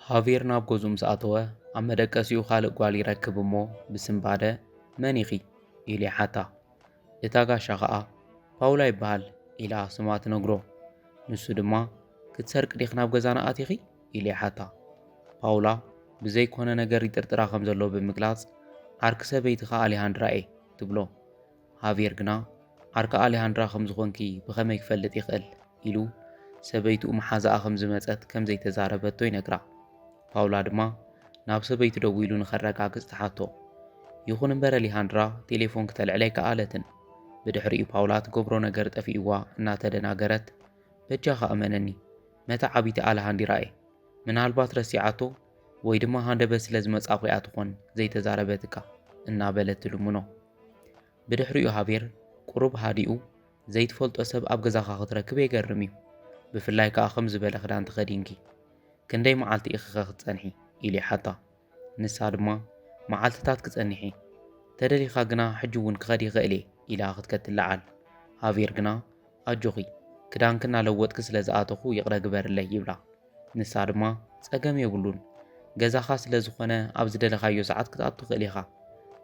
ሃቬር ናብ ገዝኡ ምስ ኣተወ ኣብ መደቀሲኡ ካልእ ጓል ይረክብ እሞ ብስምባደ መን ኢኺ ኢሉ ይሓታ። እታ ጋሻ ኸኣ ፓውላ ይበሃል ኢላ ስማ ትነግሮ። ንሱ ድማ ክትሰርቅ ዲኽ ናብ ገዛና ኣቲኺ ኢሉ ይሓታ። ፓውላ ብዘይኮነ ነገር ይጥርጥራ ከም ዘሎ ብምግላጽ ዓርኪ ሰበይትኻ ኣሌሃንድራ እየ ትብሎ። ሃቬር ግና ዓርኪ ኣሌሃንድራ ከም ዝኾንኪ ብኸመይ ክፈልጥ ይኽእል ኢሉ ሰበይቱ መሓዛኣ ከም ዝመጸት ከም ዘይተዛረበቶ ይነግራ። ፓውላ ድማ ናብ ሰበይቱ ደው ኢሉ ንኸረጋግጽ ተሓቶ። ይኹን እምበር ኣሌሃንድራ ቴሌፎን ክተልዕል ኣይከኣለትን። ብድሕሪኡ ፓውላ ትገብሮ ነገር ጠፊእዋ እናተደናገረት በጃኻ እመነኒ መታ ዓቢይቲ ኣሌሃንድራ እየ ምናልባት ረሲዓቶ ወይ ድማ ሃንደበት ስለ ዝመጻኹ እያ ትኾን ዘይተዛረበትካ እናበለት ትልሙኖ። ብድሕሪኡ ሃቬር ቁሩብ ሃዲኡ ዘይትፈልጦ ሰብ ኣብ ገዛኻ ክትረክብ የገርም እዩ። ብፍላይ ከዓ ከም ዝበለ ክዳን ተኸዲንኪ ክንደይ መዓልቲ ኢኺ ክትጸንሒ ኢሉ ይሓታ። ንሳ ድማ መዓልትታት ክጸኒሐ ተደሊኻ ግና ሕጂ እውን ክኸድ ይኽእል እየ ኢላ ክትከትለዓል። ሃቬር ግና ኣጆኺ ክዳንክና ለወጥኪ ስለ ዝኣተኹ ይቕረ ግበርለይ ይብላ። ንሳ ድማ ጸገም የብሉን ገዛኻ ስለ ዝኾነ ኣብ ዝደለኻዮ ሰዓት ክትኣቱ ክእል ኢኻ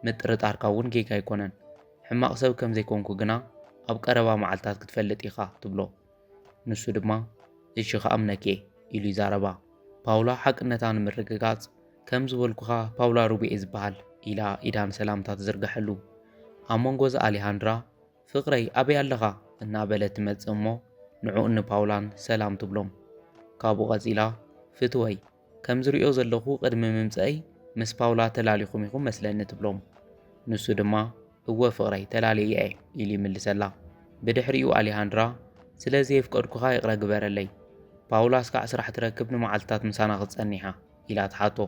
ምጥርጣርካ እውን ጌጋ ኣይኮነን ሕማቕ ሰብ ከም ዘይኮንኩ ግና ኣብ ቀረባ መዓልትታት ክትፈልጥ ኢኻ ትብሎ። ንሱ ድማ እሺ ከኣምነኪ ኢሉ ይዛረባ። ፓውላ ሓቅነታ ንምርግጋጽ ከም ዝበልኩኻ ፓውላ ሩቢኤ ዝበሃል ኢላ ኢዳን ሰላምታ ትዝርግሐሉ። ኣብ መንጎ እዛ ኣሌሃንድራ ፍቕረይ ኣበይ ኣለኻ እናበለት ትመጽእ እሞ ንዑኡ ንፓውላን ሰላም ትብሎም። ካብኡ ቐጺላ ፍትወይ ከም ዝሪኦ ዘለኹ ቅድሚ ምምጽአይ ምስ ፓውላ ተላሊኹም ኢኹም መስለኒ ትብሎም። ንሱ ድማ እወ ፍቕረይ ተላለየ እየ ኢሉ ይምልሰላ። ብድሕሪኡ ኣሌሃንድራ ስለዚ የፍቀድኩኻ ይቕረ ግበረለይ ፓውላ እስካዕ ስራሕ ትረክብ ንመዓልትታት ምሳና ክትጸኒሓ ኢላ ትሓቶ።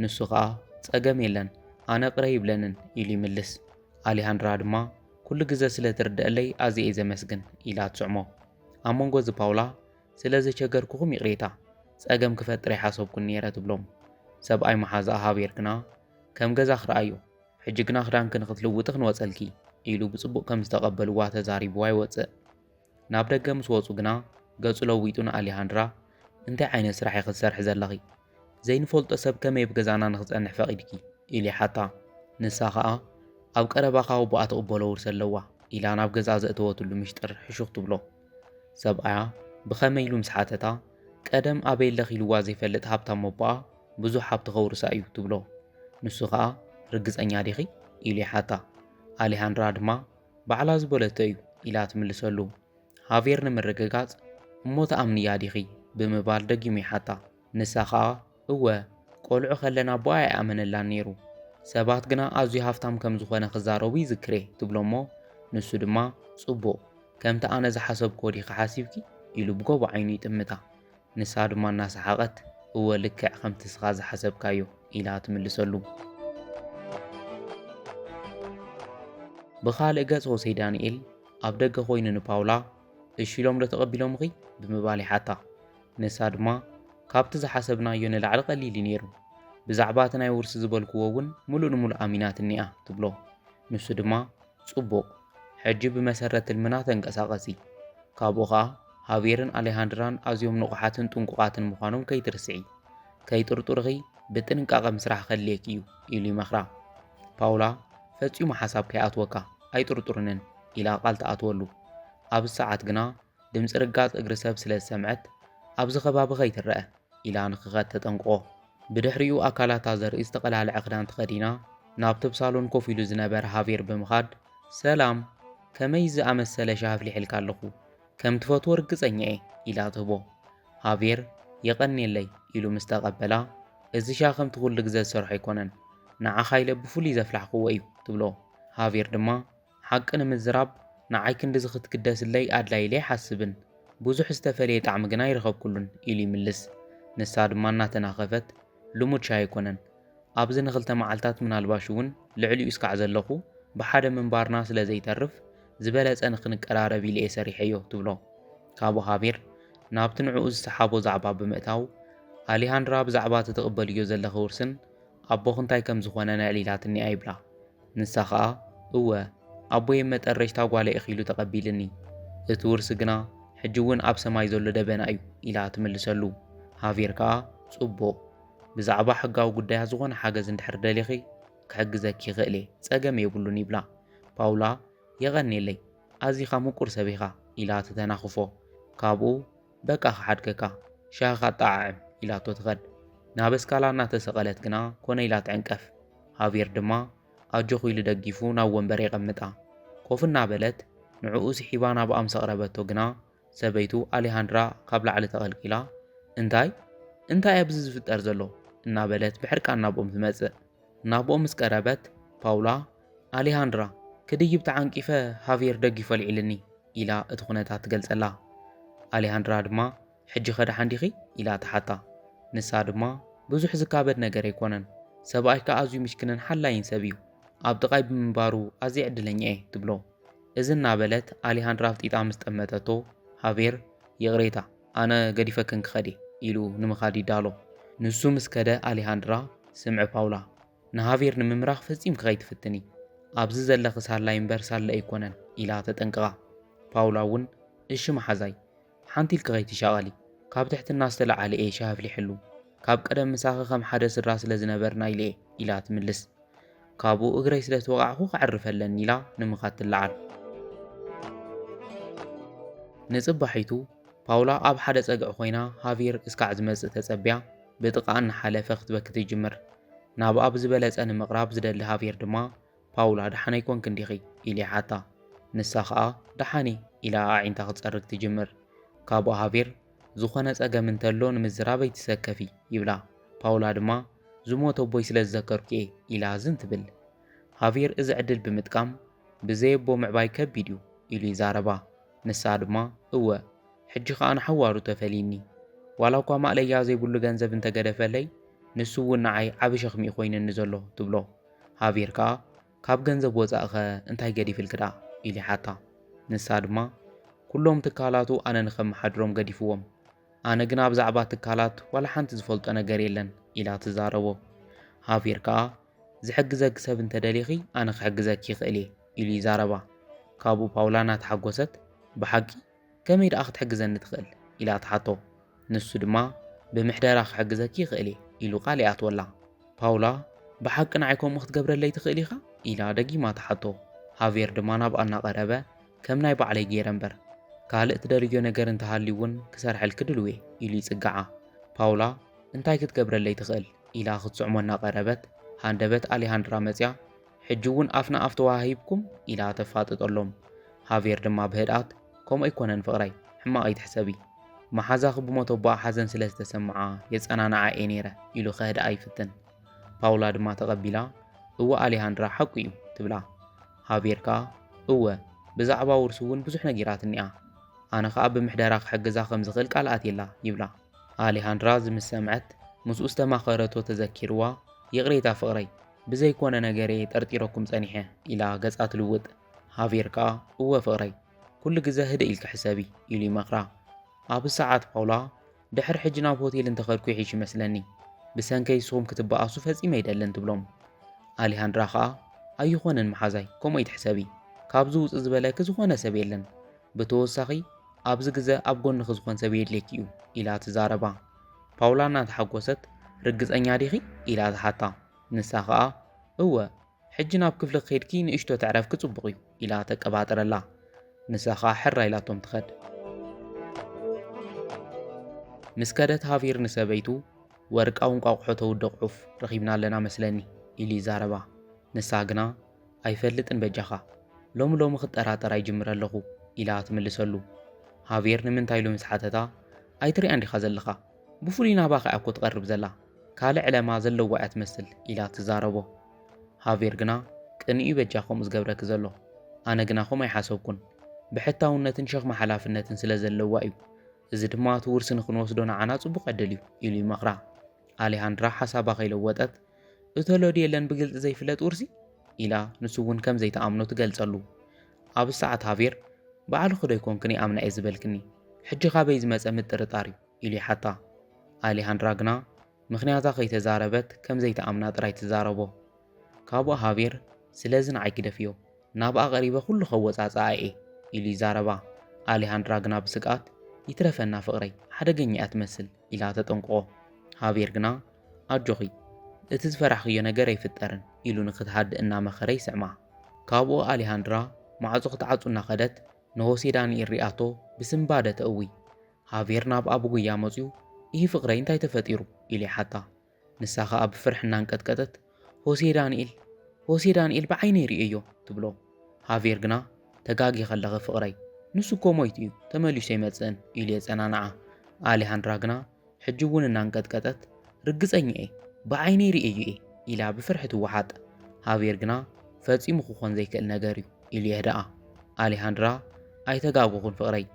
ንሱ ኸኣ ጸገም የለን ኣነ ቅረ ይብለንን ኢሉ ይምልስ። ኣሌሃንድራ ድማ ኩሉ ግዜ ስለ ትርድአለይ ኣዝየ እየ ዘመስግን ኢላ ትስዕሞ። ኣብ መንጎ እዚ ፓውላ ስለ ዘቸገርኩኹም ይቕሬታ ጸገም ክፈጥረ ይሓሰብኩን ነይረ ትብሎም። ሰብኣይ መሓዛኣ ሃቬር ግና ከም ገዛ ክረኣዮ ሕጂ ግና ክዳንክ ንኽትልውጥ ክንወጸልኪ ኢሉ ብጽቡቕ ከም ዝተቐበልዋ ተዛሪብዋ ይወፅእ። ናብ ደገ ምስ ወጹ ግና ገጹ ለዊጡ ንኣሌሃንድራ እንታይ ዓይነት ስራሕ ኢኺ ትሰርሒ ዘለኺ ዘይንፈልጦ ሰብ ከመይ ብገዛና ንኽጸንሕ ፈቒድኪ ኢሉ ይሓታ። ንሳ ኸኣ ኣብ ቀረባኻ ወቦኣ ትቕበሎ ውርሲ ኣለዋ ኢላ ናብ ገዛ ዘእተወትሉ ምሽጥር ሕሹኽ ትብሎ። ሰብኣያ ብኸመይ ኢሉ ምስ ሓተታ ቀደም ኣበይ ኣለኽ ኢልዋ ዘይፈልጥ ሃብታም ወቦኣ ብዙሕ ሃብቲ ኸውርሳ እዩ ትብሎ። ንሱ ኸኣ ርግጸኛ ዲኺ ኢሉ ይሓታ። ኣሌሃንድራ ድማ ባዕላ ዝበለቶ እዩ ኢላ ትምልሰሉ። ሃቬር ንምርግጋጽ እሞ ተኣምንያ ዲኺ ብምባል ደጊሙ ይሓታ። ንሳ ኸኣ እወ ቆልዑ ኸለና ቦኣ ኣይኣመነላን ነይሩ ሰባት ግና ኣዝዩ ሃፍታም ከም ዝኾነ ክዛረቡ ይዝክሬ ትብሎ እሞ ንሱ ድማ ጽቡቕ ከምቲ ኣነ ዝሓሰብኮ ዲኻ ሓሲብኪ ኢሉ ብጎቦ ዓይኑ ይጥምታ። ንሳ ድማ እናሰሓቐት እወ ልክዕ ከምቲ ስኻ ዝሓሰብካዮ ኢላ ትምልሰሉ። ብኻልእ ገጽ ሆሴ ዳንኤል ኣብ ደገ ኾይኑ ንፓውላ እሺ ኢሎም ዶ ተቐቢሎምኺ ብምባል ይሓታ። ንሳ ድማ ካብቲ ዝሓሰብናዮ ንላዕሊ ቐሊል ነይሩ ብዛዕባ እቲ ናይ ውርሲ ዝበልክዎ እውን ሙሉእ ንሙሉእ ኣሚናት እኒኣ ትብሎ። ንሱ ድማ ጽቡቕ ሕጂ ብመሰረት ትልምና ተንቀሳቐሲ። ካብኡ ኸኣ ሃቬርን ኣሌሃንድራን ኣዝዮም ንቑሓትን ጥንቁቓትን ምዃኖም ከይትርስዒ ከይጥርጡርኺ ብጥንቃቐ ምስራሕ ኸድልየክ እዩ ኢሉ ይመኽራ። ፓውላ ፈጺሙ ሓሳብ ከይኣትወካ ኣይጥርጡርንን ኢላ ቓል ተኣትወሉ። ኣብ ሰዓት ግና ድምፂ ርጋጽ እግሪ ሰብ ስለ ዝሰምዐት ኣብዚ ኸባቢ ኸይትርአ ኢላ ንኽኸድ ተጠንቅቖ። ብድሕሪኡ ኣካላታ ዘርኢ ዝተቐላልዐ ክዳን ተኸዲና ናብቲ ብሳሎን ኮፍ ኢሉ ዝነበረ ሃቬር ብምኻድ ሰላም ከመይ ዝኣመሰለ ሻህ ኣፍሊሕልካ ኣለኹ ከም ትፈትዎ ርግጸኛ እየ ኢላ ትህቦ። ሃቬር የቐኒየለይ ኢሉ ምስ ተቐበላ እዚ ሻህ ከምቲ ኩሉ ግዜ ዝሰርሖ ኣይኮነን ንዓኻ ኢለ ብፍሉይ ዘፍላሕክዎ እዩ ትብሎ። ሃቬር ድማ ሓቂ ንምዝራብ ንዓይ ክንዲ ክትግደስለይ ኣድላይ ኢለ ኣይሓስብን ብዙሕ ዝተፈልየ ጣዕሚ ግና ይረኸብኩሉን ኢሉ ይምልስ። ንሳ ድማ እናተናኸፈት ልሙድ ሻህ ኣይኮነን ኣብዚ ንኽልተ መዓልትታት ምናልባሽ እውን ልዕሊኡ እስካዕ ዘለኹ ብሓደ ምንባርና ስለ ዘይተርፍ ዝበለጸ ንኽንቀራረብ ኢለ እየ ሰሪሐዮ ትብሎ። ካብኡ ሃቬር ናብቲ ንዕኡ ዝሰሓቦ ዛዕባ ብምእታው ኣሌሃንድራ ብዛዕባ ትቕበልዮ ዘለኸ ውርስን ኣቦኽ እንታይ ከም ዝኾነ ነዕሊላት እኒኣ ይብላ። ንሳ ኸኣ እወ ኣቦየ መጠረሽታ ጓለ ኢኺሉ ተቐቢልኒ እቲ ውርሲ ግና ሕጂ እውን ኣብ ሰማይ ዘሎ ደበና እዩ ኢላ ትምልሰሉ። ሃቬር ከዓ ጽቡቕ ብዛዕባ ሕጋዊ ጉዳያት ዝኾነ ሓገዝ እንድሕር ደሊኺ ክሕግዘኪ ይኽእል እየ ፀገም የብሉን ይብላ። ፓውላ የቐኒየለይ ኣዚኻ ምቁር ሰብ ኢኻ ኢላ ትተናኽፎ። ካብኡ በቃ ክሓድገካ ሻሂኻ ጣዓዕም ኢላቶ ትኸድ። ናብ እስካላ እናተሰቐለት ግና ኮነ ኢላ ትዕንቀፍ። ሃቪር ድማ ኣጆኹ ኢሉ ደጊፉ ናብ ወንበር የቐምጣ። ኮፍ እናበለት ንዕኡ ስሒባ ናብኣ ምስ ኣቕረበቶ ግና ሰበይቱ ኣሌሃንድራ ካብ ላዕሊ ተቐልቂላ እንታይ ኣብዚ ዝፍጠር ዘሎ እናበለት ብሕርቃን ናብኦም ትመጽእ። ናብኦም ምስ ቀረበት ፓውላ ኣሌሃንድራ ክድይብ ተዓንቂፈ ሃቪር ደጊፎ ኣልዒልኒ ኢላ እቲ ኩነታት ትገልጸላ። ኣሌሃንድራ ድማ ሕጂ ኸድሓ እንዲኺ ኢላ ተሓታ። ንሳ ድማ ብዙሕ ዝካበድ ነገር ኣይኮነን፣ ሰብኣይ ከዓ ኣዝዩ ምሽክንን ሓላይን ሰብ እዩ፣ ኣብ ጥቓይ ብምንባሩ ኣዝየ ዕድለኛ እየ ትብሎ። እዚ እናበለት ኣሌሃንድራ ፍጢጣ ምስ ጠመጠቶ ሃቪር የቕሬታ ኣነ ገዲፈክን ክኸድ ኢሉ ንምኻድ ይዳሎ። ንሱ ምስ ከደ ኣሌሃንድራ ስምዒ ፓውላ ንሃቪር ንምምራኽ ፈጺም ከይትፍትኒ ኣብዚ ዘለኺ ሳላይ እምበር ሳለ ኣይኮነን ኢላ ተጠንቅቓ። ፓውላ እውን እሺ መሓዛይ ሓንቲ ኢልክ ከይትሻቐሊ ካብ ትሕትና ዝተለዓለ እየ ሻህ ኣፍሊሕሉ ካብ ቀደም ምሳኺ ከም ሓደ ስድራ ስለ ዝነበርና ኢለ ኢላ ትምልስ። ካብኡ እግረይ ስለ ተወቃዕኹ ክዕርፈለኒ ኢላ ንምኻድ ትለዓል። ንጽባሒቱ ፓውላ ኣብ ሓደ ጸግዕ ኮይና ሃቪር እስካዕ ዝመጽእ ተጸቢያ ብጥቓ እናሓለፈ ክትበኪ ትጅምር። ናብኣ ብዝበለጸ ንምቕራብ ዝደሊ ሃቪር ድማ ፓውላ ደሓነ ይኮንክ እንዲኺ ኢሉ ይሓታ። ንሳ ከዓ ደሓኒ ኢላ ኣዒንታ ክትጸርግ ትጅምር። ካብኡ ሃቪር ዝኾነ ጸገም እንተሎ ንምዝራብ ኣይትሰከፊ ይብላ። ፓውላ ድማ ዝሞተ ቦይ ስለ ዝዘከርኩ እየ ኢላ ዝን ትብል። ሃቪር እዚ ዕድል ብምጥቃም ብዘየቦ ምዕባይ ከቢድ እዩ ኢሉ ይዛረባ። ንሳ ድማ እወ ሕጂ ከዓ ንሓዋሩ ተፈሊኒ ዋላ እኳ ማእለያ ዘይብሉ ገንዘብ እንተገደፈለይ ንሱ እውን ንዓይ ዓብ ሸኽሚ ኮይነኒ ዘሎ ትብሎ። ሃቪር ከዓ ካብ ገንዘብ ወፃእኸ እንታይ ገዲፍልክዳ ኢሉ ይሓታ። ንሳ ድማ ኩሎም ትካላቱ ኣነ ንኸመሓድሮም ገዲፍዎም፣ ኣነ ግና ብዛዕባ ትካላት ዋላ ሓንቲ ዝፈልጦ ነገር የለን ኢላ ትዛረቦ። ሃቪር ከዓ ዝሕግዘኪ ሰብ እንተደሊኺ ኣነ ክሕግዘኪ ይኽእል እየ ኢሉ ይዛረባ። ካብኡ ፓውላ እናተሓጐሰት ብሓቂ ከመይ ደኣ ክትሕግዘኒ ትኽእል ኢላ ትሓቶ። ንሱ ድማ ብምሕደራ ክሕግዘኪ ይኽእል እየ ኢሉ ቃል ይኣትወላ። ፓውላ ብሓቂ ንዓይ ከምኡ ክትገብረለይ ትኽእል ኢኻ ኢላ ደጊማ ተሓቶ። ሃቪር ድማ ናብኣ እናቐረበ ከም ናይ ባዕለይ ገይረ እምበር ካልእ ትደልዮ ነገር እንተሃልዩ እውን ክሰርሐልክ ድልው እየ ኢሉ ይጽጋዓ። ፓውላ እንታይ ክትገብረለይ ትኽእል ኢላ ክትስዕሞ እናቐረበት ሃንደበት ኣሌሃንድራ መጽያ ሕጂ እውን ኣፍና ኣፍ ተዋሂብኩም ኢላ ተፋጥጠሎም። ሃቪር ድማ ብህድኣት ከምኡ ኣይኮነን ፍቕራይ ሕማቕ ኣይትሕሰቢ መሓዛኺ ብሞቶ ኣቦኣ ሓዘን ስለ ዝተሰምዓ የጸናንዓ እየ ነይረ ኢሉ ኸህድኣ ይፍትን። ፓውላ ድማ ተቐቢላ እወ ኣሌሃንድራ ሓቂ እዩ ትብላ። ሃቪር ከዓ እወ ብዛዕባ ውርሲ እውን ብዙሕ ነጊራት እኒኣ ኣነ ከዓ ብምሕደራ ክሕግዛ ከም ዝኽእል ቃልኣት የላ ይብላ። ኣሌሃንድራ ዝምስ ሰምዐት ምስኡ ዝተማኸረቶ ተዘኪርዋ የቕሬታ ፍቕረይ ብዘይኮነ ነገረ ጠርጢረኩም ጸኒሐ ኢላ ገጻ ትልውጥ። ሃቪር ከዓ እወ ፍቕረይ ኩሉ ግዜ ህደ ኢልካ ሕሰቢ ኢሉ ይመኽራ። ኣብ ሰዓት ፓውላ ድሕሪ ሕጂ ናብ ሆቴል እንተኸድኩ ይሒሽ ይመስለኒ ብሰንከይ ንስኹም ክትበኣሱ ፈጺመ ኣይደልን ትብሎም። ኣሌሃንድራ ከዓ ኣይኾነን መሓዛይ ከምኡ ኣይትሕሰቢ ካብዚ ውፅእ ዝበለኪ ዝኾነ ሰብ የለን ብተወሳኺ ኣብዚ ግዜ ኣብ ጎንኺ ዝኾን ሰብ የድልየኪ እዩ ኢላ ትዛረባ። ፓውላ እናተሓጐሰት ርግጸኛ ዲኺ ኢላ ትሓታ። ንሳ ከዓ እወ ሕጂ ናብ ክፍሊ ከይድኪ ንእሽቶ ትዕረፍ ክጽቡቕ እዩ ኢላ ተቀባጥረላ። ንሳ ከዓ ሕራ ኢላቶም ትኸድ። ምስ ከደት ሃቪር ንሰበይቱ ወርቃዊ እንቋቑሖ ተውድቕ ዑፍ ረኺብና ኣለና መስለኒ ኢሉ ይዛረባ። ንሳ ግና ኣይፈልጥን በጃኻ ሎሚ ክጠራጠር ኣይጅምር ኣለኹ ኢላ ትምልሰሉ። ሃቪር ንምንታይ ኢሉ ምስ ሓተታ ኣይትሪኣ እንዲኻ ዘለኻ ብፍሉይ ናባኸ እኮ ትቐርብ ዘላ ካልእ ዕለማ ዘለዋ እያ ትመስል ኢላ ትዛረቦ። ሃቪር ግና ቅንኡ በጃ ከምኡ ዝገብረኪ ዘሎ ኣነ ግና ከምኡ ኣይሓሰብኩን ብሕታውነትን ሸኽሚ ሓላፍነትን ስለ ዘለዋ እዩ እዚ ድማ እቲ ውርሲ ንኽንወስዶ ንዓና ጽቡቕ ዕድል እዩ ኢሉ ይመኽራ። ኣሌሃንድራ ሓሳባ ከይለወጠት እተሎዲ የለን ብግልፂ ዘይፍለጥ ውርሲ ኢላ ንሱ እውን ከም ዘይተኣምኖ ትገልጸሉ። ኣብ ሰዓት ሃቪር ባዕሉ ኽዶ ይኮንክኒ ኣምና እየ ዝበልክኒ ሕጂ ካበይ ዝመጸ ምጥርጣር እዩ ኢሉ ይሓታ። ኣሌሃንድራ ግና ምኽንያታ ከይተዛረበት ከም ዘይተኣምና ጥራይ ትዛረቦ። ካብኡ ሃቪር ስለዚ ንዓይ ክደፍዮ ናብኣ ቐሪበ ኩሉ ኸወፃፅኣ እየ ኢሉ ይዛረባ። ኣሌሃንድራ ግና ብስቃት ይትረፈና ፍቕረይ ሓደገኛ እያ ትመስል ኢላ ተጠንቅቖ። ሃቪር ግና ኣጆኺ እቲ ዝፈራሕኽዮ ነገር ኣይፍጠርን ኢሉ ንኽትሃድእ እናመኸረ ይስዕማ። ካብኡ ኣሌሃንድራ ማዕጾ ክትዓጹ እናኸደት ንሆሴ ዳንኤል ሪኣቶ ብስምባደ ተእዊ። ሃቬር ናብ ኣቡ ጉያ መጺኡ ይህ ፍቕረይ እንታይ ተፈጢሩ ኢሉ ይሓታ። ንሳ ኸኣ ብፍርሒ እናንቀጥቀጠት ሆሴ ዳንኤል ብዓይነይ ርእዮ ትብሎ። ሃቬር ግና ተጋጊ ኸለኸ ፍቕረይ ንሱ እኮ ሞይቱ እዩ ተመሊሱ ኣይመጽእን ኢሉ የጸናንዓ። ኣሌሃንድራ ግና ሕጂ እውን እናንቀጥቀጠት ርግጸኛ እየ ብዓይነይ ርእዮ እየ ኢላ ብፍርሒ ትወሓጥ። ሃቬር ግና ፈጺሙ ክኾን ዘይክእል ነገር እዩ ኢሉ የህድኣ። ኣሌሃንድራ ኣይተጋግኹን ፍቕረይ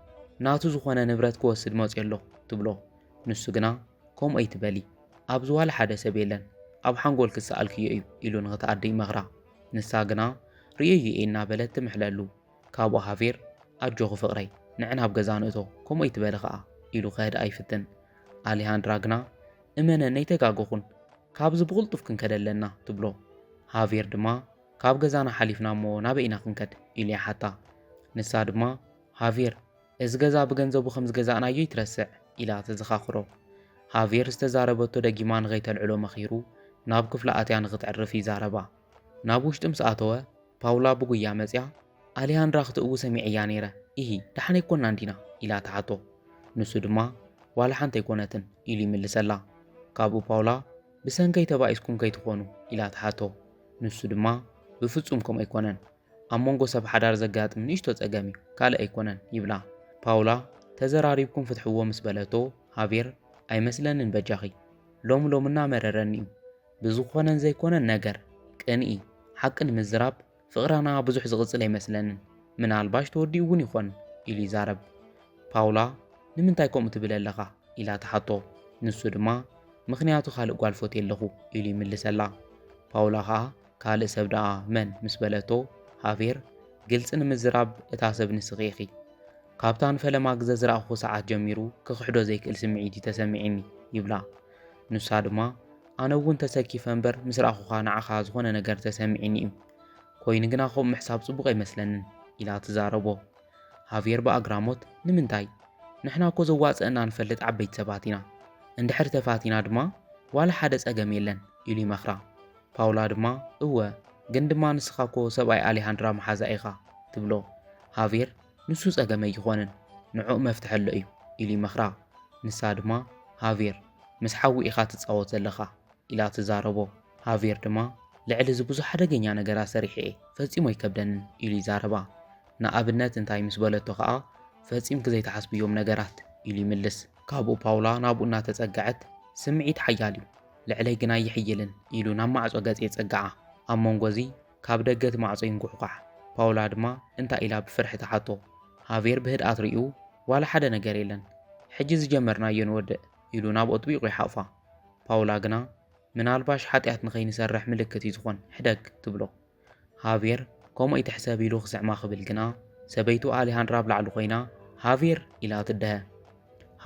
ናቱ ዝኾነ ንብረት ክወስድ መፅዮ ኣሎ ትብሎ። ንሱ ግና ከምኡ ኣይትበሊ ኣብ ዝዋላ ሓደ ሰብ የለን ኣብ ሓንጎል ክሰኣልክዮ እዩ ኢሉ ንኽትኣዲ ይመኽራ። ንሳ ግና ርእዮ እየ እናበለት ትምሕለሉ። ካብኡ ሃቬር ኣጆኹ ፍቕረይ ንዕና ኣብ ገዛ ንእቶ ከምኡ ኣይትበሊ ኸኣ ኢሉ ኸህድኣ ይፍትን። ኣሌሃንድራ ግና እመነን ኣይተጋግኹን ካብዚ ብቕልጡፍ ክንከድ ኣለና ትብሎ። ሃቬር ድማ ካብ ገዛና ሓሊፍና እሞ ናበኢና ክንከድ ኢሉ ይሓታ። ንሳ ድማ ሃቬር እዚ ገዛ ብገንዘቡ ከም ዝገዛእናዮ ይትረስዕ ኢላ ተዘኻኽሮ። ሃቬር ዝተዛረበቶ ደጊማ ንኸይተልዕሎ መኺሩ ናብ ክፍሊ ኣትያ ንኽትዕርፍ ይዛረባ። ናብ ውሽጢ ምስ ኣተወ ፓውላ ብጉያ መጽያ ኣሌሃንድራ ክትእው ሰሚዐያ ነይረ ይሂ ዳሕና ኣይኮንና እንዲና ኢላ ተሓቶ። ንሱ ድማ ዋላ ሓንቲ ኣይኮነትን ኢሉ ይምልሰላ። ካብኡ ፓውላ ብሰንከይ ተባኢስኩም ከይትኾኑ ኢላ ተሓቶ። ንሱ ድማ ብፍጹም ከምኡ ኣይኮነን ኣብ መንጎ ሰብ ሓዳር ዘጋጥም ንእሽቶ ጸገም እዩ ካልእ ኣይኮነን ይብላ። ፓውላ ተዘራሪብኩም ፍትሕዎ ምስ በለቶ ሃቬር ኣይመስለንን በጃኺ ሎም እናመረረኒ እዩ ብዝኾነን ዘይኮነን ነገር ቅንኢ ሓቂ ንምዝራብ ፍቕራና ብዙሕ ዝቕጽል ኣይመስለንን ምናልባሽ ተወዲኡ እውን ይኾን ኢሉ ይዛረብ። ፓውላ ንምንታይ ከምኡ ትብል ኣለኻ ኢላ ተሓቶ። ንሱ ድማ ምኽንያቱ ካልእ ጓል ፈትየ ኣለኹ ኢሉ ይምልሰላ። ፓውላ ኸኣ ካልእ ሰብ ደኣ መን ምስ በለቶ ሃቬር ግልፂ ንምዝራብ እታ ሰብ ንስኺ ኢኺ ካብታ ንፈለማ ግዘ ዝረኣኽኹ ሰዓት ጀሚሩ ክኽሕዶ ዘይክእል ስምዒት እዩ ተሰሚዒኒ ይብላ። ንሳ ድማ ኣነ እውን ተሰኪፈ እምበር ምስ ረኣኹኻ ንዓኻ ዝኾነ ነገር ተሰሚዒኒ እዩ ኮይኑ ግና ከምኡ ምሕሳብ ጽቡቕ ኣይመስለንን ኢላ ትዛረቦ። ሃቬር ብኣግራሞት ንምንታይ ንሕና እኮ ዘዋፅአና ንፈልጥ ዓበይቲ ሰባት ኢና እንድሕር ተፋቲና ድማ ዋላ ሓደ ጸገም የለን ኢሉ ይመኽራ። ፓውላ ድማ እወ ግን ድማ ንስኻ እኮ ሰብኣይ ኣሌሃንድራ መሓዛ ኢኻ ትብሎ። ሃቬር ንሱ ጸገመ ኣይኮነን ንዑኡ መፍትሒ ኣሎ እዩ ኢሉ ይመኽራ። ንሳ ድማ ሃቬር ምስ ሓዊ ኢኻ ትጻወት ዘለኻ ኢላ ትዛረቦ። ሃቬር ድማ ልዕሊ እዚ ብዙሕ ሓደገኛ ነገራት ሰሪሐ እየ ፈጺሞ ኣይከብደንን ኢሉ ይዛረባ። ንኣብነት እንታይ ምስ በለቶ ኸኣ ፈጺምኪ ዘይተሓስብዮም ነገራት ኢሉ ይምልስ። ካብኡ ፓውላ ናብኡ እናተጸጋዐት ስምዒት ሓያል እዩ ልዕለይ ግና ይሕይልን ኢሉ ናብ ማዕጾ ገጽ የጸግዓ። ኣብ መንጎ እዚ ካብ ደገ እቲ ማዕጾ ይንጉሕጓሕ። ፓውላ ድማ እንታይ ኢላ ብፍርሒ ተሓቶ። ሃቬር ብህድኣት ርእዩ ዋላ ሓደ ነገር የለን ሕጂ ዝጀመርናዮ ንወድእ ኢሉ ናብ ኣጥቢቑ ይሓቕፋ። ፓውላ ግና ምናልባሽ ሓጢኣት ንኸይንሰርሕ ምልክት እዩ ዝኾን ሕደግ ትብሎ። ሃቬር ከምኡ ይትሕሰብ ኢሉ ክስዕማ ክብል ግና ሰበይቱ ኣሌሃንድራ ብላዕሊ ኮይና ሃቬር ኢላ ትድሀ።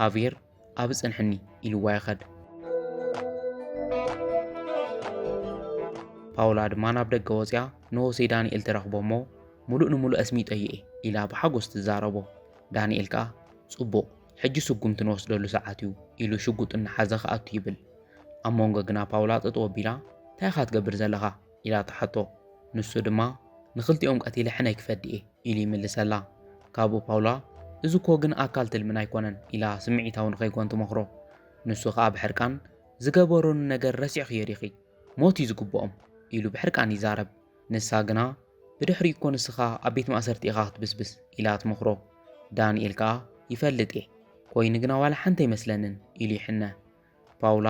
ሃቬር ኣብ ጽንሕኒ ኢልዋ ይኸድ። ፓውላ ድማ ናብ ደገ ወፅያ ንሆሴ ዳንኤል ትረኽቦ እሞ ሙሉእ ንሙሉእ ኣስሚጦ እየ ኢላ ብሓጎስ ትዛረቦ። ዳንኤል ከኣ ጽቡቕ ሕጂ ስጉምቲ ንወስደሉ ሰዓት እዩ ኢሉ ሽጉጥ እናሓዘ ከኣቱ ይብል። ኣብ መንጎ ግና ፓውላ ጥጥ ወቢላ እንታይ ኢኻ ትገብር ዘለኻ ኢላ ተሓቶ። ንሱ ድማ ንኽልቲኦም ቀቲለ ሕነይ ክፈዲ እየ ኢሉ ይምልሰላ። ካብኡ ፓውላ እዚ ኮ ግን ኣካል ትልምን ኣይኮነን ኢላ ስምዒታዊ ንኸይኮን ትመኽሮ። ንሱ ኸኣ ብሕርቃን ዝገበሮኑ ነገር ረሲዕኽዮ ዲኺ ሞት እዩ ዝግብኦም ኢሉ ብሕርቃን ይዛረብ። ንሳ ግና ብድሕሪ እኮ ንስኻ ኣብ ቤት ማእሰርቲ ኢኻ ክትብስብስ ኢላ ትመኽሮ። ዳንኤል ከኣ ይፈልጥ እየ ኮይኑ ግና ዋላ ሓንቲ ኣይመስለንን ኢሉ ይሕነ። ፓውላ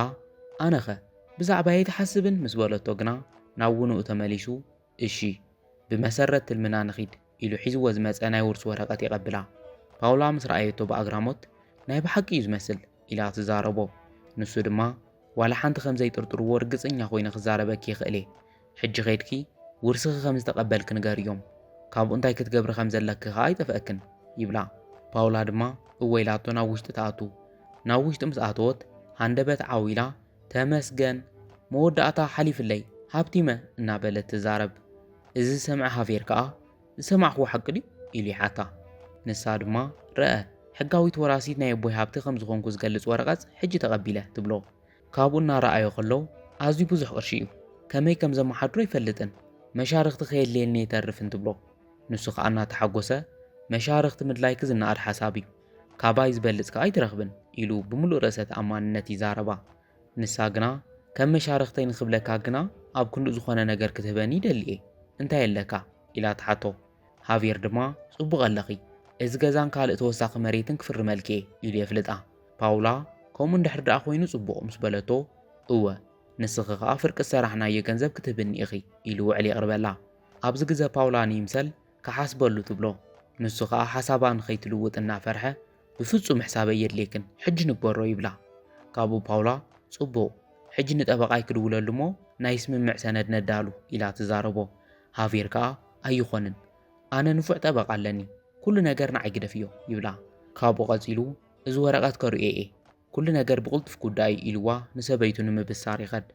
ኣነኸ ብዛዕባ ኣይትሓስብን ምስ በለቶ ግና ናብ ውንኡ ተመሊሱ እሺ ብመሰረት ትልምና ንኺድ ኢሉ ሒዝዎ ዝመፀ ናይ ውርሲ ወረቐት የቐብላ። ፓውላ ምስ ረኣየቶ ብኣግራሞት ናይ ብሓቂ እዩ ዝመስል ኢላ ትዛረቦ። ንሱ ድማ ዋላ ሓንቲ ከም ዘይጥርጥርዎ ርግፀኛ ኮይነ ክዛረበኪ ይኽእል እየ ሕጂ ኸይድኪ ውርስኺ ከም ዝተቐበልክ ንገር እዮም ካብኡ እንታይ ክትገብሪ ከም ዘለኪ ኸኣ ኣይጠፍአክን ይብላ። ፓውላ ድማ እወኢላቶ ናብ ውሽጢ ተኣቱ። ናብ ውሽጢ ምስ ኣተወት ሃንደበት ዓዊላ ተመስገን መወዳእታ ሓሊፍለይ ሃብቲመ እናበለት ትዛረብ። እዚ ዝሰምዐ ሃቬር ከኣ ዝሰማዕኽዎ ሓቂ ድዩ ኢሉ ይሓታ። ንሳ ድማ ረአ ሕጋዊት ወራሲት ናይ ኣቦይ ሃብቲ ከም ዝኾንኩ ዝገልጽ ወረቐት ሕጂ ተቐቢለ ትብሎ። ካብኡ እናረኣዮ ከሎ ኣዝዩ ብዙሕ ቅርሺ እዩ ከመይ ከም ዘመሓድሮ ይፈልጥን መሻርክቲ ከየድልየልኒ የተርፍ እንትብሎ ንሱ ከዓ እናተሓጎሰ መሻርክቲ ምድላይ ክዝናኣድ ሓሳብ እዩ ካባይ ዝበልጽ ከዓ ኣይትረኽብን ኢሉ ብምሉእ ርእሰ ተኣማንነት ይዛረባ ንሳ ግና ከም መሻርክተይ ንኽብለካ ግና ኣብ ክንዱ ዝኾነ ነገር ክትህበኒ ይደሊ እየ እንታይ ኣለካ ኢላ ትሓቶ ሃቪር ድማ ጽቡቕ ኣለኺ እዚ ገዛን ካልእ ተወሳኺ መሬትን ክፍርመልኪ ኢሉ የፍልጣ ፓውላ ከምኡ እንድሕር ደኣ ኮይኑ ጽቡቕ ምስ በለቶ እወ ንስኺ ከዓ ፍርቂ ዝሰራሕናዮ ገንዘብ ክትህብኒ ኢኺ ኢሉ ውዕል የቕርበላ ኣብዚ ግዜ ፓውላ ንይምሰል ክሓስበሉ ትብሎ ንሱ ከዓ ሓሳባ ንኸይትልውጥ እናፈርሐ ብፍጹም ሕሳበይ የድልየክን ሕጂ ንግበሮ ይብላ ካብኡ ፓውላ ጽቡቕ ሕጂ ንጠበቓይ ክድውለሉ እሞ ናይ ስምምዕ ሰነድ ነዳሉ ኢላ ትዛረቦ ሃቪር ከዓ ኣይኾንን ኣነ ንፉዕ ጠበቓ ኣለኒ ኩሉ ነገር ንዓይ ግደፍ እዮ ይብላ ካብኡ ቐጺሉ እዚ ወረቐት ከርእዮ እየ ኩሉ ነገር ብቕልጡፍ ጉዳይ ኢልዋ ንሰበይቱ ንምብሳር ይኸድ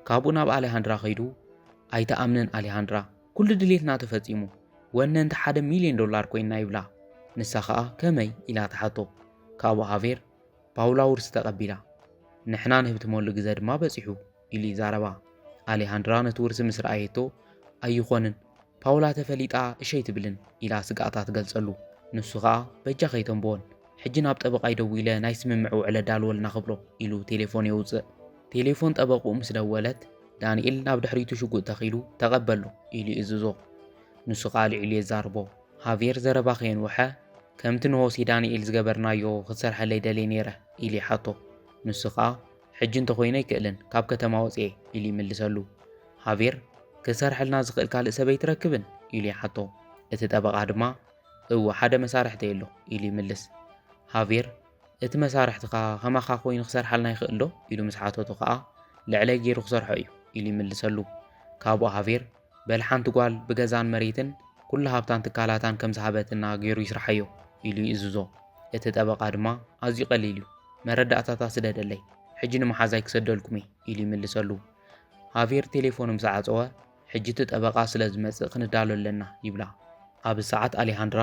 ካብኡ ናብ ኣሌሃንድራ ኸይዱ ኣይተኣምንን ኣሌሃንድራ ኩሉ ድሌትና ተፈጺሙ ወነ እንተ $1,000,000 ኮይንና ይብላ ንሳ ከዓ ከመይ ኢላ ተሓቶ ካብኡ ሃቪር ፓውላ ውርሲ ተቐቢላ ንሕና ንህብትመሉ ግዜ ድማ በፂሑ ኢሉ ይዛረባ ኣሌሃንድራ ነቲ ውርሲ ምስ ረኣየቶ ኣይኾንን ፓውላ ተፈሊጣ እሸይ ትብልን ኢላ ስጋኣታ ትገልጸሉ ንሱ ከዓ በጃ ከይተንብዎን ሕጂ ናብ ጠበቓይ ደው ኢለ ናይ ስምምዕ ውዕለ ዳልወልና ክብሎ ኢሉ ቴሌፎን የውፅእ ቴሌፎን ጠበቑ ምስ ደወለት ዳንኤል ናብ ድሕሪቱ ሽጉጥ ተኺሉ ተቐበሎ ኢሉ ይእዝዞ ንሱ ከዓ ልዕሉ የዛርቦ ሃቪር ዘረባ ከየንውሐ ከምቲ ንሆሲ ዳንኤል ዝገበርናዮ ክትሰርሐለይ ደልየ ነይረ ኢሉ ይሓቶ ንሱ ከዓ ሕጂ እንተኾይነ ኣይክእልን ካብ ከተማ ወፅየ ኢሉ ይምልሰሉ ሃቪር ክሰርሐልና ዝኽእል ካልእ ሰበይ ትረክብን ኢሉ ይሓቶ እቲ ጠበቓ ድማ እወ ሓደ መሳርሕቲ የሎ ኢሉ ይምልስ ሃቪር እቲ መሳርሕትኻ ኸማኻ ኮይኑ ክሰርሓልና ይኽእል ዶ ኢሉ ምስ ሓተቱ ከዓ ልዕለይ ገይሩ ክሰርሖ እዩ ኢሉ ይምልሰሉ ካብኡ ሃቪር በል ሓንቲ ጓል ብገዛን መሬትን ኩሉ ሃብታን ትካላታን ከም ዝሃበትና ገይሩ ይስራሐዮ ኢሉ ይእዝዞ እቲ ጠበቓ ድማ ኣዝዩ ቀሊል እዩ መረዳእታታ ስደደለይ ሕጂ ንመሓዛይ ክሰደልኩም ኢሉ ይምልሰሉ ሃቪር ቴሌፎን ምስ ዓፀወ ሕጂ እቲ ጠበቓ ስለ ዝመጽእ ክንዳሎ ኣለና ይብላ ኣብ ሰዓት ኣሌሃንድራ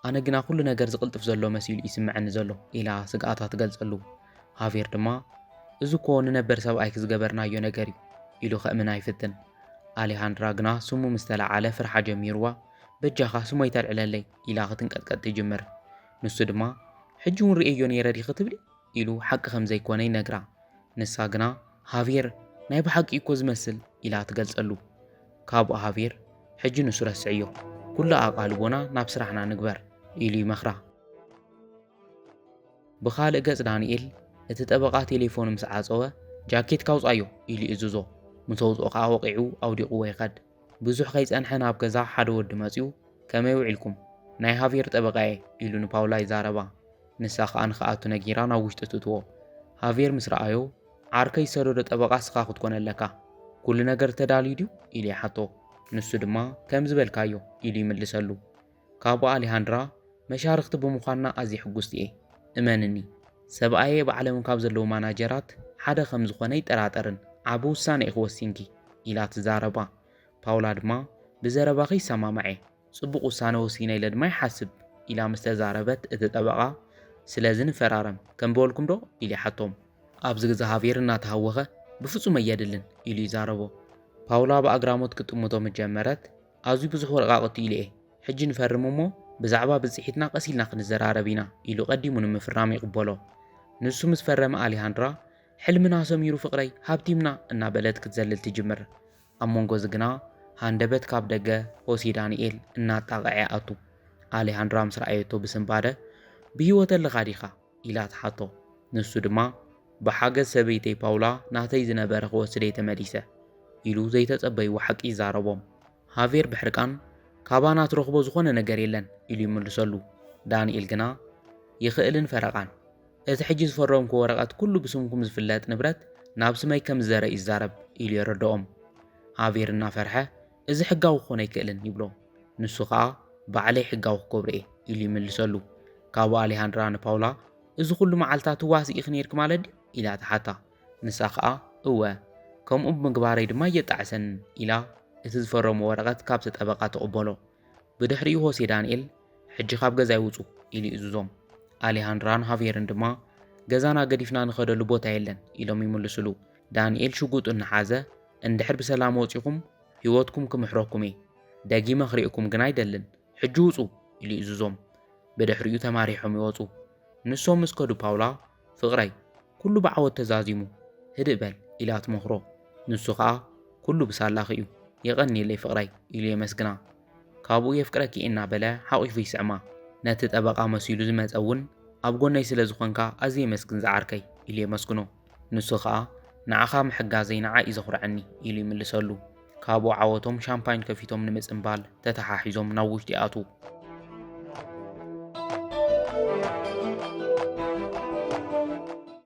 ኣነ ግና ኩሉ ነገር ዝቕልጥፍ ዘሎ መሲሉ ይስምዐኒ ዘሎ ኢላ ስጋኣታ ትገልጸሉ ሃቪር ድማ እዚ እኮ ንነበር ሰብኣይ ክዝገበርናዮ ነገር እዩ ኢሉ ከእምና ይፍትን ኣሌሃንድራ ግና ስሙ ምስ ተለዓለ ፍርሓ ጀሚርዋ በጃኻ ስሞይ ተልዕለለይ ኢላ ክትንቀጥቀጥ ትጅምር ንሱ ድማ ሕጂ እውን ርእዮ ነይረ ዲኺ ትብሊ ኢሉ ሓቂ ከም ዘይኮነ ይነግራ ንሳ ግና ሃቪር ናይ ብሓቂ እኮ ዝመስል ኢላ ትገልጸሉ ካብኡ ሃቪር ሕጂ ንሱ ረስዕዮ ኩሉ ኣቓልቦና ናብ ስራሕና ንግበር ኢሉ ይመኽራ ብኻልእ ገጽ ዳንኤል እቲ ጠበቓ ቴሌፎን ምስ ዓፀወ ጃኬት ካውፃዮ ኢሉ ይእዝዞ ምስ ኣውፅኦ ከዓ ወቂዑ ኣውዲቑዎ ይኸድ ብዙሕ ከይጸንሐ ናብ ገዛ ሓደ ወዲ መጺኡ ከመይ ውዒልኩም ናይ ሃቪር ጠበቓ እየ ኢሉ ንፓውላ ይዛረባ ንሳ ከዓ ንኽኣቱ ነጊራ ናብ ውሽጢ ትእትዎ ሃቪር ምስ ረኣዮ ዓርከይ ዝሰደዶ ጠበቓ ስኻ ክትኮነ ኣለካ ኩሉ ነገር ተዳልዩ ድዩ ኢሉ ይሓቶ ንሱ ድማ ከም ዝበልካዮ ኢሉ ይምልሰሉ ካብኡ ኣሌሃንድራ መሻርክቲ ብምዃንና ኣዝየ ሕጉስቲ እየ እመንኒ ሰብኣየ ብዓለምን ካብ ዘለዉ ማናጀራት ሓደ ከም ዝኾነ ይጠራጠርን ዓብ ውሳነ እየ ክወሲንኪ ኢላ ትዛረባ ፓውላ ድማ ብዘረባኺ ይሰማማዐ ጽቡቕ ውሳነ ወሲነ ኢለ ድማ ይሓስብ ኢላ ምስ ተዛረበት እቲ ጠበቓ ስለዚ ንፈራረም ከም በወልኩም ዶ ኢሉ ይሓቶም ኣብዚ ግዜ ሃቪር እናተሃወኸ ብፍጹም ኣየድልን ኢሉ ይዛረቦ ፓውላ ብኣግራሞት ክጥምቶ ምጀመረት ኣዝዩ ብዙሕ ወረቓቕቲ ኢሉ እየ ሕጂ ንፈርም እሞ ብዛዕባ ብፅሒትና ቀሲልና ክንዘራረብ ኢና ኢሉ ቀዲሙ ንምፍራም ይቕበሎ ንሱ ምስ ፈረመ ኣሌሃንድራ ሕልምና ሰሚሩ ፍቕረይ ሃብቲምና እናበለት ክትዘልል ትጅምር ኣብ መንጎ ዝግና ሃንደበት ካብ ደገ ሆሲ ዳንኤል እናጣቕዐ ኣቱ ኣሌሃንድራ ምስ ረኣየቶ ብስምባደ ብሂወት ኣለኻ ዲኻ ኢላ ትሓቶ ንሱ ድማ ብሓገዝ ሰበይተይ ፓውላ ናተይ ዝነበረ ክወስደይ ተመሊሰ ኢሉ ዘይተጸበይዎ ሓቂ ይዛረቦም ሃቪር ብሕርቃን ካባና ትረኽቦ ዝኾነ ነገር የለን ኢሉ ይምልሰሉ ዳንኤል ግና ይኽእልን ፈረቓን እቲ ሕጂ ዝፈረምኩ ወረቐት ኩሉ ብስምኩም ዝፍለጥ ንብረት ናብ ስመይ ከም ዝዘረእ ይዛረብ ኢሉ የረድኦም ሃቪር እናፈርሐ እዚ ሕጋዊ ክኾነ ኣይክእልን ይብሎ ንሱ ከዓ ባዕለይ ሕጋዊ ክገብሮ እየ ኢሉ ይምልሰሉ ካብኡ ኣሌሃንድራ ንፓውላ እዚ ኩሉ መዓልታት ዋስኢኽ ነይርክ ማለት ድዩ ኢላ ተሓታ ንሳ ከዓ እወ ከምኡ ብምግባረይ ድማ እየጣዕሰንን ኢላ እቲ ዝፈረሞ ወረቐት ካብ ተጠበቓ ተቕበሎ ብድሕሪኡ ሆሴ ዳንኤል ሕጂ ካብ ገዛ ይውፁ ኢሉ ይእዝዞም ኣሌሃንድራን ሃቪርን ድማ ገዛና ገዲፍና ንኸደሉ ቦታ የለን ኢሎም ይምልስሉ። ዳንኤል ሽጉጡ እናሓዘ እንድሕር ብሰላም ወፂኹም ህይወትኩም ክምሕረኩም እየ ደጊመ ክሪእኩም ግን ኣይደልን ሕጂ ውፁ ኢሉ ይእዝዞም። ብድሕሪኡ ተማሪሖም ይወፁ። ንሶም ምስ ከዱ ፓውላ ፍቕረይ ኩሉ ብዓወት ተዛዚሙ ህድእ በል ኢላ ትመኽሮ። ንሱ ከዓ ኩሉ ብሳላኺ እዩ የቐኒየለይ ፍቕረይ ኢሉ የመስግና። ካብኡ የፍቅረኪ እናበለ ሓቒፉ ይስዕማ። ነቲ ጠበቓ መሲሉ ዝመፀ እውን ኣብ ጎነይ ስለ ዝኾንካ ኣዝየ መስግን ዝዓርከይ ኢሉ የመስግኖ። ንሱ ከዓ ንዓኻ ምሕጋዘይ ንዓይ እዩ ዘኹርዐኒ ኢሉ ይምልሰሉ። ካብኡ ዓወቶም ሻምፓኝ ከፊቶም ንምፅምባል ተተሓሒዞም ናብ ውሽጢ ይኣትዉ።